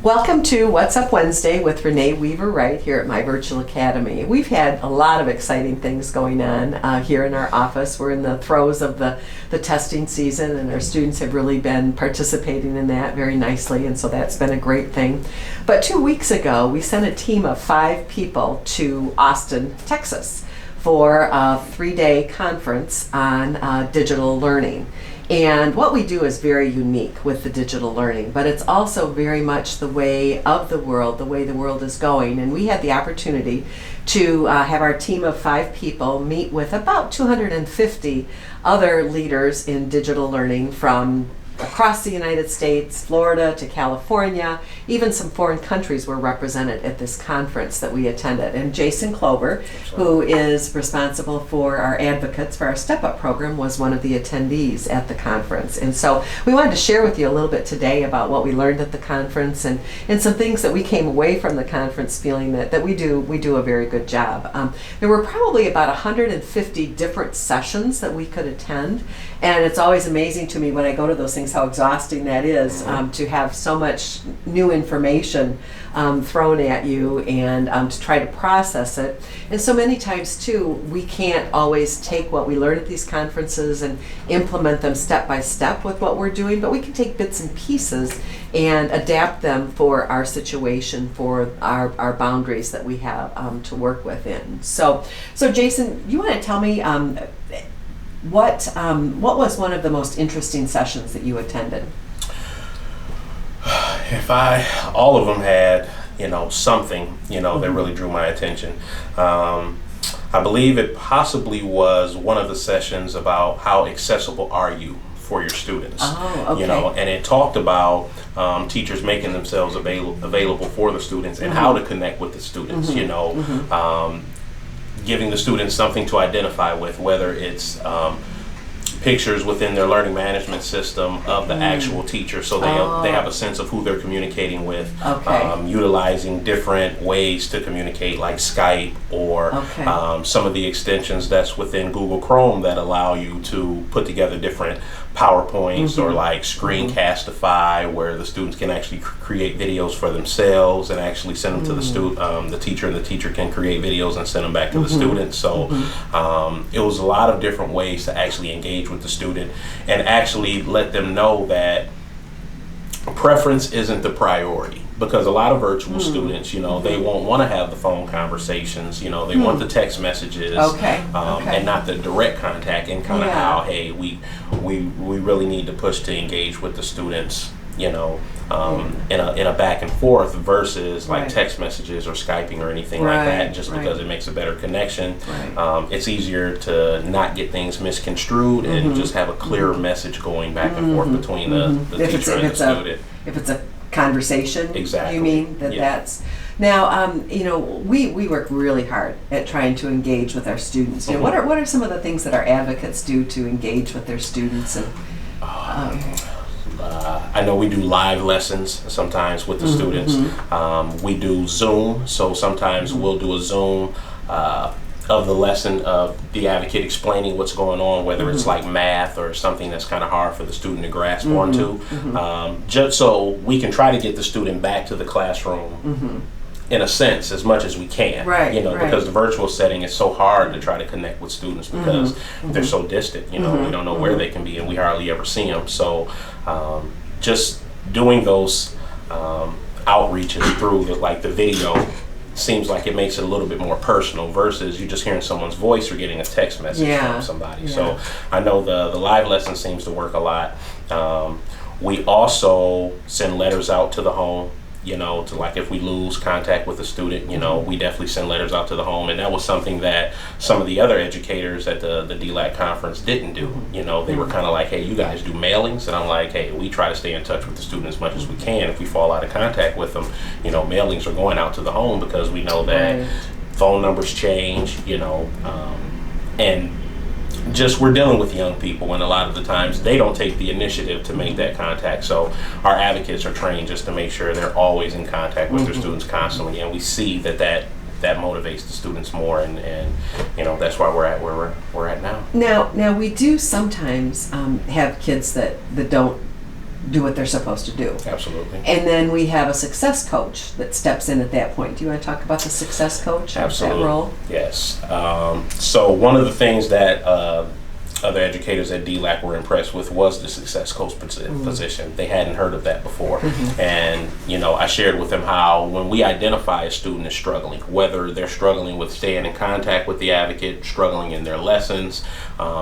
Welcome to What's Up Wednesday with Renee Weaver-Wright here at my virtual academy. We've had a lot of exciting things going on here in our office. We're in the throes of the testing season, and our students have really been participating in that very nicely, and so that's been a great thing. But 2 weeks ago, we sent a team of 5 people to Austin, Texas for a 3-day conference on digital learning. And what we do is very unique with the digital learning, but it's also very much the way of the world, the way the world is going. And we had the opportunity to have our team of 5 people meet with about 250 other leaders in digital learning from across the United States, Florida to California. Even some foreign countries were represented at this conference that we attended. And Jason Clover, who is responsible for our advocates for our Step Up program, was one of the attendees at the conference. And so we wanted to share with you a little bit today about what we learned at the conference and some things that we came away from the conference feeling that we do a very good job. There were probably about 150 different sessions that we could attend, and it's always amazing to me when I go to those things how exhausting that is, to have so much new information thrown at you and to try to process it. And so many times too, we can't always take what we learn at these conferences and implement them step by step with what we're doing, but we can take bits and pieces and adapt them for our situation, for our boundaries that we have to work within. So Jason, you want to tell me what was one of the most interesting sessions that you attended? All of them had, something, that really drew my attention. I believe it possibly was one of the sessions about how accessible are you for your students. Oh, okay. And it talked about teachers making themselves available for the students and how to connect with the students, giving the students something to identify with, whether it's pictures within their learning management system of the actual teacher, so they have a sense of who they're communicating with, utilizing different ways to communicate like Skype or some of the extensions that's within Google Chrome that allow you to put together different PowerPoints or like Screencastify, where the students can actually create videos for themselves and actually send them to the teacher, and the teacher can create videos and send them back to the student. So it was a lot of different ways to actually engage with the student and actually let them know that preference isn't the priority, because a lot of virtual students, they won't want to have the phone conversations, they want the text messages and not the direct contact, and kind of how, hey, we really need to push to engage with the students, in a back and forth versus like text messages or Skyping or anything like that, just because it makes a better connection. It's easier to not get things misconstrued and just have a clearer message going back and forth between the teacher and the student. If it's a conversation, exactly. You mean that's now? We work really hard at trying to engage with our students. What are some of the things that our advocates do to engage with their students? And I know we do live lessons sometimes with the students. We do Zoom, so sometimes we'll do a Zoom of the lesson of the advocate explaining what's going on, whether it's like math or something that's kind of hard for the student to grasp onto, just so we can try to get the student back to the classroom in a sense as much as we can, because the virtual setting is so hard to try to connect with students because they're so distant, we don't know where they can be and we hardly ever see them. So just doing those outreaches through the video seems like it makes it a little bit more personal versus you just hearing someone's voice or getting a text message from somebody. So I know the live lesson seems to work a lot. We also send letters out to the home, to like if we lose contact with a student, we definitely send letters out to the home. And that was something that some of the other educators at the DLAC conference didn't do. They were kind of like, hey, you guys do mailings? And I'm like, hey, we try to stay in touch with the student as much as we can. If we fall out of contact with them, mailings are going out to the home because we know that phone numbers change, and just we're dealing with young people, and a lot of the times they don't take the initiative to make that contact. So our advocates are trained just to make sure they're always in contact with their students constantly, and we see that motivates the students more, and that's why we're at where we're at now. Now we do sometimes have kids that don't do what they're supposed to do. Absolutely. And then we have a success coach that steps in at that point. Do you want to talk about the success coach? Absolutely. That role? Yes. So one of the things that other educators at DLAC were impressed with was the success coach position. They hadn't heard of that before. And, I shared with them how when we identify a student is struggling, whether they're struggling with staying in contact with the advocate, struggling in their lessons,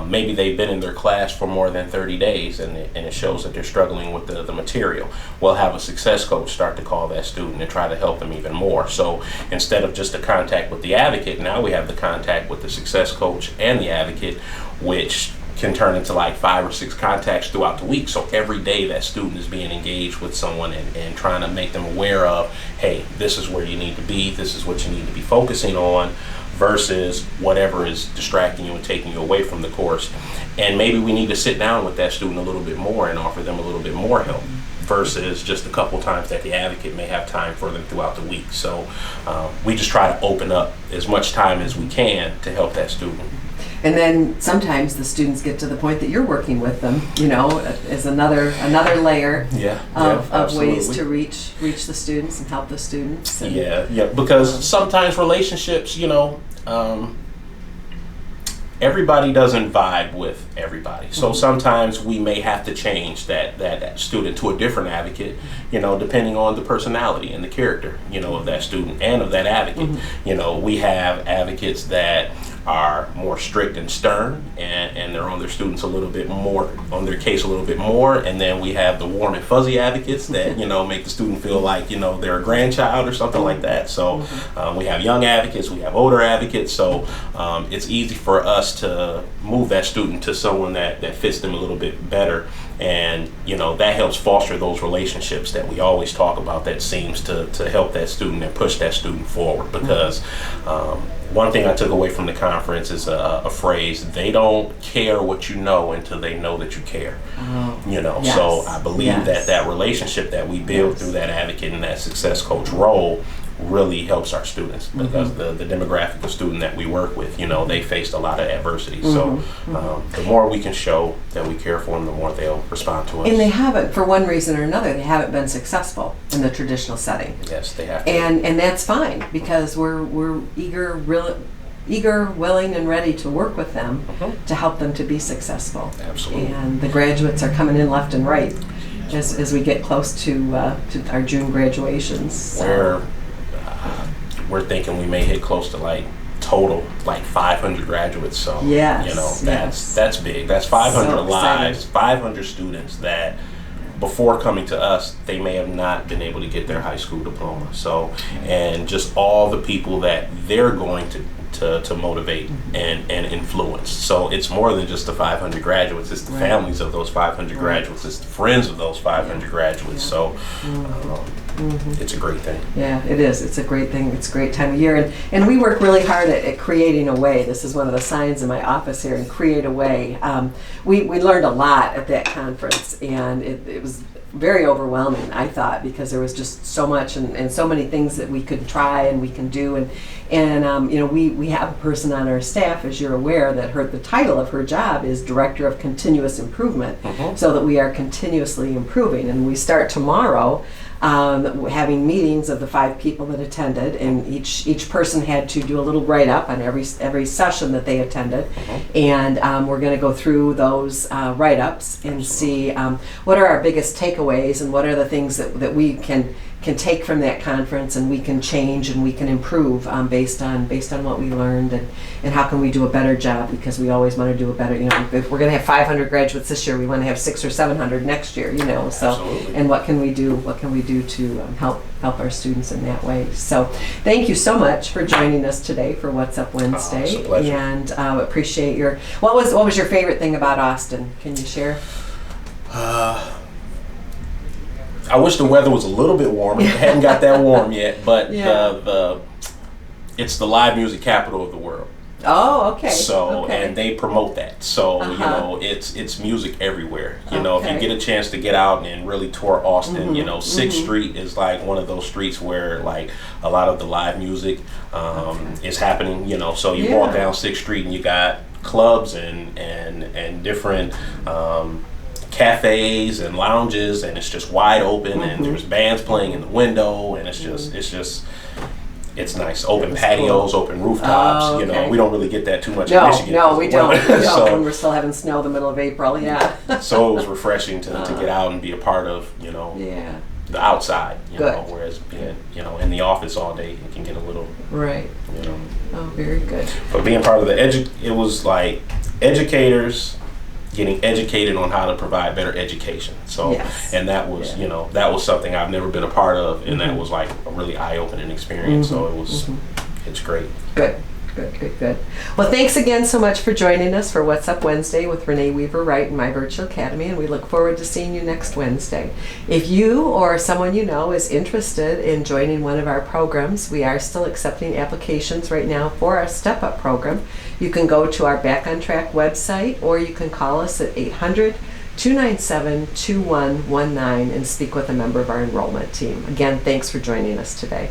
maybe they've been in their class for more than 30 days and it shows that they're struggling with the material. We'll have a success coach start to call that student and try to help them even more. So instead of just the contact with the advocate, now we have the contact with the success coach and the advocate, which can turn into like 5 or 6 contacts throughout the week. So every day that student is being engaged with someone and trying to make them aware of, hey, this is where you need to be, this is what you need to be focusing on, versus whatever is distracting you and taking you away from the course. And maybe we need to sit down with that student a little bit more and offer them a little bit more help, versus just a couple times that the advocate may have time for them throughout the week. So we just try to open up as much time as we can to help that student. And then sometimes the students get to the point that you're working with them, as another layer of ways to reach the students and help the students. And, because sometimes relationships, everybody doesn't vibe with everybody. So sometimes we may have to change that student to a different advocate, depending on the personality and the character, of that student and of that advocate. We have advocates that are more strict and stern, and they're on their students a little bit more, on their case a little bit more. And then we have the warm and fuzzy advocates that, make the student feel like, they're a grandchild or something like that. So we have young advocates, we have older advocates. So it's easy for us to move that student to someone that fits them a little bit better. And, that helps foster those relationships that we always talk about, that seems to help that student and push that student forward. Because one thing I took away from the conference is a phrase: they don't care what you know until they know that you care. Yes. So I believe that relationship that we build through that advocate and that success coach role really helps our students, because the demographic of student that we work with, they faced a lot of adversity. So the more we can show that we care for them, the more they'll respond to us. And they haven't, for one reason or another, they haven't been successful in the traditional setting. Yes, they have to. And that's fine, because we're eager, willing, and ready to work with them to help them to be successful. Absolutely. And the graduates are coming in left and right as we get close to our June graduations. So. We're thinking we may hit close to total 500 graduates. So that's big. That's 500 lives, 500 students that before coming to us, they may have not been able to get their high school diploma. So, and just all the people that they're going to motivate and influence. So it's more than just the 500 graduates. It's the families of those 500 graduates. It's the friends of those 500 graduates. So it's a great thing. Yeah, it is. It's a great thing. It's a great time of year. And we work really hard at creating a way. This is one of the signs in my office here, and create a way. We learned a lot at that conference, and it was very overwhelming, I thought, because there was just so much and so many things that we could try and we can do. And we have a person on our staff, as you're aware, that the title of her job is Director of Continuous Improvement, so that we are continuously improving. And we start tomorrow having meetings of the 5 people that attended, and each person had to do a little write-up on every session that they attended. And we're going to go through those write-ups and see what are our biggest takeaways and what are the things that we can take from that conference, and we can change and we can improve based on what we learned, and how can we do a better job, because we always want to do a better, if we're going to have 500 graduates this year, we want to have 600 or 700 next year, so. Absolutely. And what can we do to help our students in that way. So thank you so much for joining us today for What's Up Wednesday. It's a pleasure. And appreciate what was your favorite thing about Austin? Can you share? I wish the weather was a little bit warmer. It hadn't got that warm yet, but it's the live music capital of the world. Oh, okay. So, and they promote that. So, it's music everywhere. If you get a chance to get out and really tour Austin, 6th Street is one of those streets where a lot of the live music is happening, so you walk down 6th Street and you got clubs and different cafes and lounges, and it's just wide open, and there's bands playing in the window, and it's nice. Open patios, cool. open rooftops. Oh, You know, okay. we don't really get that too much in No, Michigan. no, we don't. So, When we're still having snow the middle of April, yeah. so it was refreshing to get out and be a part of, you know, Yeah, the outside, you Good. know, whereas being, you know, in the office all day, it can get a little, right. you know. Oh, very good. But being part of it was like educators getting educated on how to provide better education. So, Yes. and that was, Yeah. you know, that was something I've never been a part of, and that was like a really eye-opening experience. So it was, it's great. Good. Good. Well, thanks again so much for joining us for What's Up Wednesday with Renee Weaver-Wright in My Virtual Academy, and we look forward to seeing you next Wednesday. If you or someone you know is interested in joining one of our programs, we are still accepting applications right now for our Step Up program. You can go to our Back on Track website, or you can call us at 800-297-2119 and speak with a member of our enrollment team. Again, thanks for joining us today.